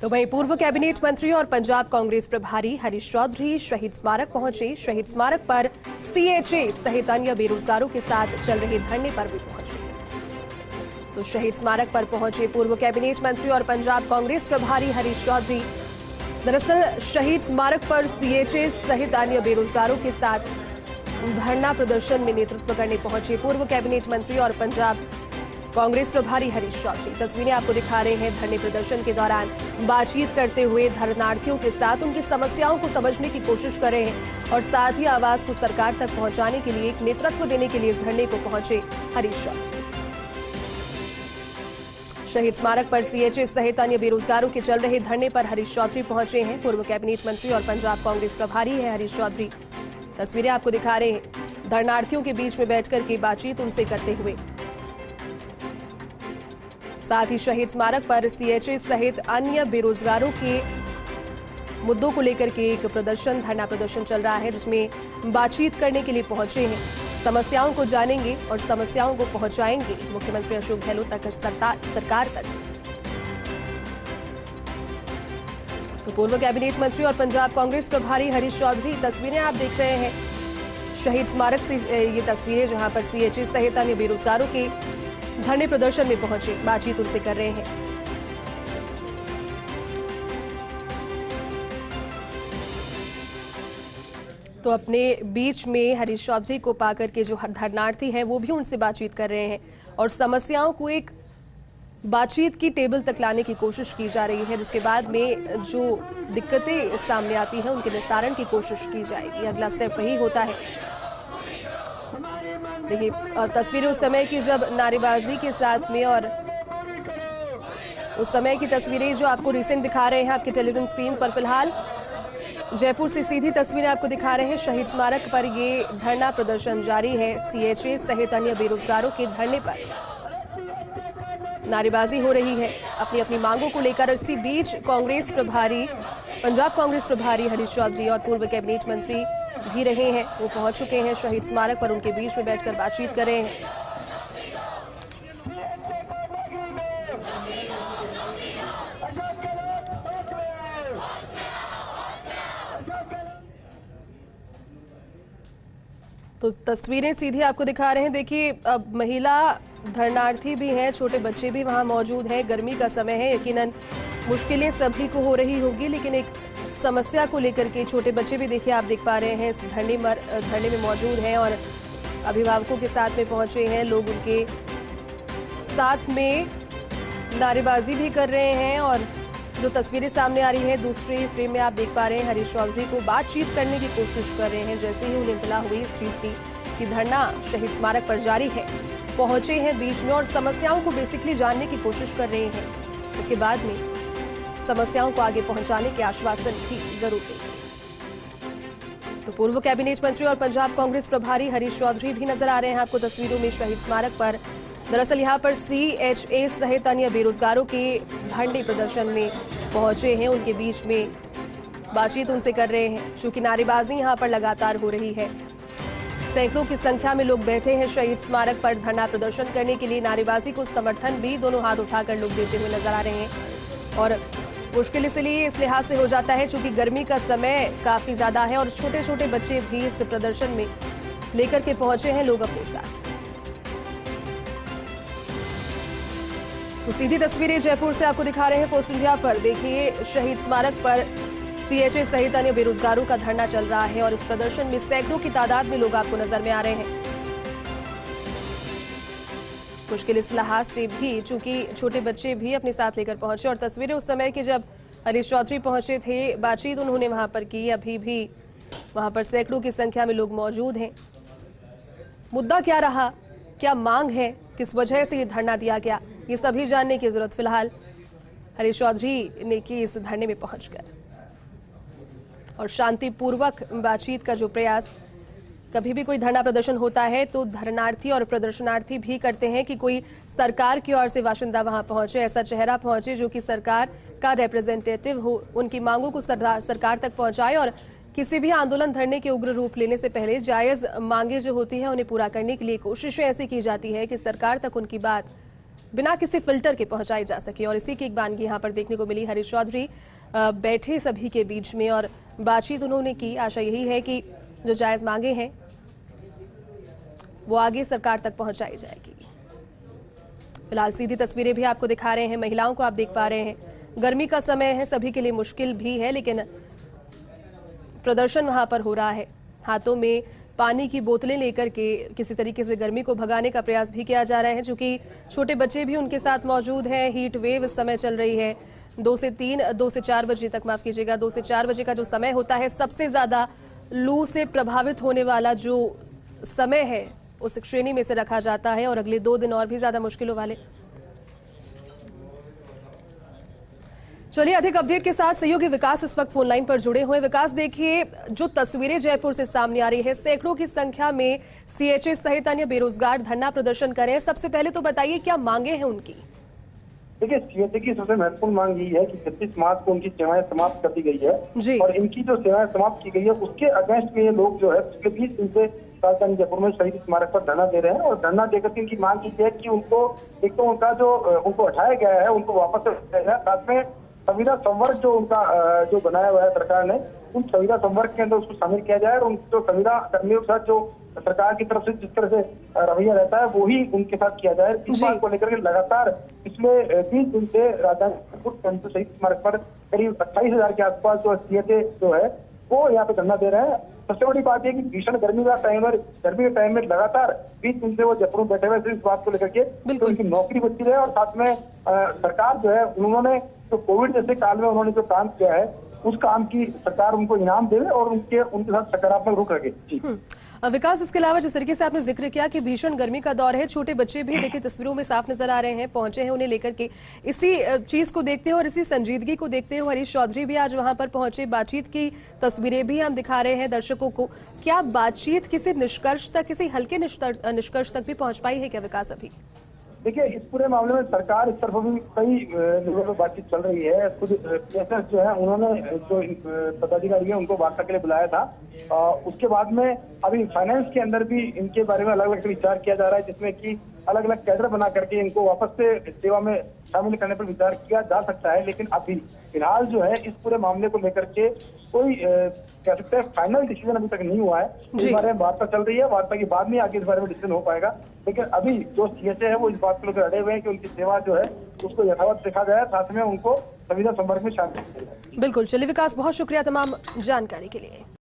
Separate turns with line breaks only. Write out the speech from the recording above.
तो वहीं पूर्व कैबिनेट मंत्री और पंजाब कांग्रेस प्रभारी हरीश चौधरी शहीद स्मारक पहुंचे। शहीद स्मारक पर सीएचए सहित अन्य बेरोजगारों के साथ चल रहे धरने पर भी पहुंचे। तो शहीद स्मारक पर पहुंचे पूर्व कैबिनेट मंत्री और पंजाब कांग्रेस प्रभारी हरीश चौधरी। दरअसल शहीद स्मारक पर सीएचए सहित अन्य बेरोजगारों के साथ धरना प्रदर्शन में नेतृत्व करने पहुंचे पूर्व कैबिनेट मंत्री और पंजाब कांग्रेस प्रभारी हरीश चौधरी। तस्वीरें आपको दिखा रहे हैं। धरने प्रदर्शन के दौरान बातचीत करते हुए धरनार्थियों के साथ उनकी समस्याओं को समझने की कोशिश कर रहे हैं और साथ ही आवाज को सरकार तक पहुंचाने के लिए एक नेतृत्व देने के लिए इस धरने को पहुंचे हरीश चौधरी। शहीद स्मारक पर सीएचए सहित अन्य बेरोजगारों के चल रहे धरने पर हरीश चौधरी पहुंचे हैं। पूर्व कैबिनेट मंत्री और पंजाब कांग्रेस प्रभारी है हरीश चौधरी। तस्वीरें आपको दिखा रहे हैं। धरनार्थियों के बीच में बैठकर के बातचीत उनसे करते हुए। साथ ही शहीद स्मारक पर सीएचए सहित अन्य बेरोजगारों के मुद्दों को लेकर के एक प्रदर्शन धरना प्रदर्शन चल रहा है, जिसमें बातचीत करने के लिए पहुंचे हैं। समस्याओं को जानेंगे और समस्याओं को पहुंचाएंगे मुख्यमंत्री अशोक गहलोत तक, सरकार तक। तो पूर्व कैबिनेट मंत्री और पंजाब कांग्रेस प्रभारी हरीश चौधरी, तस्वीरें आप देख रहे हैं शहीद स्मारक से। ये तस्वीरें जहां पर सीएचए सहित अन्य बेरोजगारों के धरने प्रदर्शन में पहुंचे, बातचीत उनसे कर रहे हैं। तो अपने बीच में हरीश चौधरी को पाकर के जो धरनार्थी हैं वो भी उनसे बातचीत कर रहे हैं और समस्याओं को एक बातचीत की टेबल तक लाने की कोशिश की जा रही है, जिसके बाद में जो दिक्कतें सामने आती हैं उनके निस्तारण की कोशिश की जाएगी। अगला स्टेप वही होता है। देखिए तस्वीरें उस समय की जब नारेबाजी के साथ में, और उस समय की तस्वीरें जो आपको रिसेंट दिखा रहे हैं आपके टेलीविजन स्क्रीन पर। फिलहाल जयपुर से सीधी तस्वीरें आपको दिखा रहे हैं। शहीद स्मारक पर ये धरना प्रदर्शन जारी है। सीएचए सहित अन्य बेरोजगारों के धरने पर नारेबाजी हो रही है अपनी अपनी मांगों को लेकर। इसी बीच कांग्रेस प्रभारी, पंजाब कांग्रेस प्रभारी हरीश चौधरी और पूर्व कैबिनेट मंत्री भी रहे हैं, वो पहुंच चुके हैं शहीद स्मारक पर। उनके बीच में बैठकर बातचीत कर रहे हैं। तो तस्वीरें सीधी आपको दिखा रहे हैं। देखिए अब महिला धरनार्थी भी हैं, छोटे बच्चे भी वहां मौजूद हैं। गर्मी का समय है, यकीनन मुश्किलें सभी को हो रही होगी, लेकिन एक समस्या को लेकर के छोटे बच्चे भी देखिए आप देख पा रहे हैं इस धरने में मौजूद हैं और अभिभावकों के साथ में पहुंचे हैं। लोग उनके साथ में नारेबाजी भी कर रहे हैं और जो तस्वीरें सामने आ रही हैं दूसरे फ्रेम में आप देख पा रहे हैं हरीश चौधरी को बातचीत करने की कोशिश कर रहे हैं। जैसे ही उन्हें इत्तला हुई इस चीज की कि धरना शहीद स्मारक पर जारी है, पहुंचे हैं बीच में और समस्याओं को बेसिकली जानने की कोशिश कर रहे हैं। इसके बाद में समस्याओं को आगे पहुंचाने के आश्वासन भी जरूर देंगे। तो पूर्व कैबिनेट मंत्री और पंजाब कांग्रेस प्रभारी हरीश चौधरी भी नजर आ रहे हैं आपको तस्वीरों में शहीद स्मारक पर। दरअसल यहां पर सीएचए सहित अन्य बेरोजगारों के धरने प्रदर्शन में पहुंचे हैं। उनके बीच में बातचीत उनसे कर रहे हैं, चूंकि नारेबाजी यहां पर लगातार हो रही है। सैकड़ों की संख्या में लोग बैठे हैं शहीद स्मारक पर धरना प्रदर्शन करने के लिए। नारेबाजी को समर्थन भी दोनों हाथ उठाकर लोग देते हुए नजर आ रहे हैं और मुश्किल इसलिए इस लिहाज से हो जाता है चूंकि गर्मी का समय काफी ज्यादा है और छोटे छोटे बच्चे भी इस प्रदर्शन में लेकर के पहुंचे हैं लोग अपने साथ। तो सीधी तस्वीरें जयपुर से आपको दिखा रहे हैं पोस्ट इंडिया पर। देखिए शहीद स्मारक पर सीएचए सहित अन्य बेरोजगारों का धरना चल रहा है और इस प्रदर्शन में सैकड़ों की तादाद में लोग आपको नजर में आ रहे हैं। मुश्किल इस लिहाज से भी चूंकि छोटे बच्चे भी अपने साथ लेकर पहुंचे और तस्वीरें उस समय की जब हरीश चौधरी पहुंचे थे, बातचीत उन्होंने वहां पर की। अभी भी वहां पर सैकड़ों की संख्या में लोग मौजूद हैं। मुद्दा क्या रहा, क्या मांग है, किस वजह से ये धरना दिया गया, ये सभी जानने की जरूरत फिलहाल हरीश चौधरी ने की इस धरने में पहुंचकर। और शांतिपूर्वक बातचीत का जो प्रयास, कभी भी कोई धरना प्रदर्शन होता है तो धरनार्थी और प्रदर्शनार्थी भी करते हैं कि कोई सरकार की ओर से बाशिंदा वहां पहुंचे, ऐसा चेहरा पहुंचे जो कि सरकार का रिप्रेजेंटेटिव हो, उनकी मांगों को सरकार तक पहुंचाए और किसी भी आंदोलन धरने के उग्र रूप लेने से पहले जायज मांगे जो होती हैं उन्हें पूरा करने के लिए कोशिशें ऐसी की जाती है कि सरकार तक उनकी बात बिना किसी फिल्टर के पहुंचाई जा सके। और इसी की एक बानगी यहाँ पर देखने को मिली। हरीश चौधरी बैठे सभी के बीच में और बातचीत उन्होंने की। आशा यही है कि जो जायज मांगे हैं वो आगे सरकार तक पहुंचाई जाएगी। फिलहाल सीधी तस्वीरें भी आपको दिखा रहे हैं, महिलाओं को आप देख पा रहे हैं। गर्मी का समय है, सभी के लिए मुश्किल भी है, लेकिन प्रदर्शन वहां पर हो रहा है। हाथों में पानी की बोतलें लेकर के किसी तरीके से गर्मी को भगाने का प्रयास भी किया जा रहा है, क्योंकि छोटे बच्चे भी उनके साथ मौजूद हैं। हीट वेव इस समय चल रही है। 2 से 4 बजे तक, माफ कीजिएगा, 2 से 4 बजे का जो समय होता है सबसे ज्यादा लू से प्रभावित होने वाला जो समय है उस श्रेणी में से रखा जाता है। और अगले 2 दिन और भी ज्यादा मुश्किलों वाले। चलिए अधिक अपडेट के साथ सहयोगी विकास इस वक्त फोन लाइन पर जुड़े हुए। विकास, देखिए जो तस्वीरें जयपुर से सामने आ रही है, सैकड़ों की संख्या में सीएचए सहित अन्य बेरोजगार धरना प्रदर्शन कर रहे हैं। सबसे पहले तो बताइए क्या मांगे हैं उनकी?
देखिए, सीएचए की सबसे महत्वपूर्ण मांग यही है कि 31 मार्च को उनकी सेवाएं समाप्त कर दी गई है और इनकी जो सेवाएं समाप्त की गई है उसके अगेंस्ट में ये लोग जो है पिछले 20 दिन से राजधानी जयपुर में शहीद स्मारक पर धरना दे रहे हैं। और धरना देकर के इनकी मांग की है कि उनको एक तो उनका जो उनको हटाया गया है उनको वापस हटाया गया, साथ में संविदा संवर्ग जो उनका जो बनाया हुआ है सरकार ने, उन संविदा संवर्ग के अंदर उसको शामिल किया जाए और उन जो संविदा कर्मियों के साथ जो सरकार की तरफ से जिस तरह से रवैया रहता है वो ही उनके साथ किया जाए। इस बात को लेकर के लगातार पिछले 20 दिन से राजधानी शहीद स्मारक पर करीब 28,000 के आसपास जो सीएचए जो है वो यहाँ पे धरना दे रहे हैं। सबसे बड़ी बात यह कि भीषण गर्मी के टाइम में लगातार 20 दिन से वो जयपुर में बैठे हुए इस बात को लेकर के तो उनकी नौकरी बची रहे। और साथ में सरकार जो है उन्होंने जो कोविड जैसे काल में उन्होंने जो काम किया है उस काम की सरकार उनको इनाम दे और उनके साथ सकारात्मक रुख रखे।
विकास, इसके अलावा जिस तरीके से आपने जिक्र किया कि भीषण गर्मी का दौर है, छोटे बच्चे भी देखिए तस्वीरों में साफ नजर आ रहे हैं, पहुंचे हैं उन्हें लेकर के। इसी चीज को देखते हुए और इसी संजीदगी को देखते हुए हरीश चौधरी भी आज वहां पर पहुंचे। बातचीत की तस्वीरें भी हम दिखा रहे हैं दर्शकों को। क्या बातचीत किसी निष्कर्ष तक, किसी हल्के निष्कर्ष तक भी पहुंच पाई है क्या विकास अभी?
देखिए, इस पूरे मामले में सरकार इस तरफ भी कई लेवल पर बातचीत चल रही है। खुद पीएसएस जो है उन्होंने जो पदाधिकारी है उनको वार्ता के लिए बुलाया था। उसके बाद में अभी फाइनेंस के अंदर भी इनके बारे में अलग अलग विचार किया जा रहा है, जिसमें कि अलग अलग कैडर बना करके इनको वापस से सेवा में शामिल करने पर विचार किया जा सकता है। लेकिन अभी फिलहाल जो है इस पूरे मामले को लेकर के कोई कह सकते हैं फाइनल डिसीजन अभी तक नहीं हुआ है। इस बारे में वार्ता चल रही है, वार्ता के बाद में आगे इस बारे में डिसीजन हो पाएगा। लेकिन अभी जो सीएचए है वो इस बात को लेकर अड़े हुए हैं कि उनकी सेवा जो है उसको यथावत देखा जाए, साथ में उनको संविदा संवर्ग में शामिल किया जाए।
बिल्कुल। चलिए विकास, बहुत शुक्रिया तमाम जानकारी के लिए।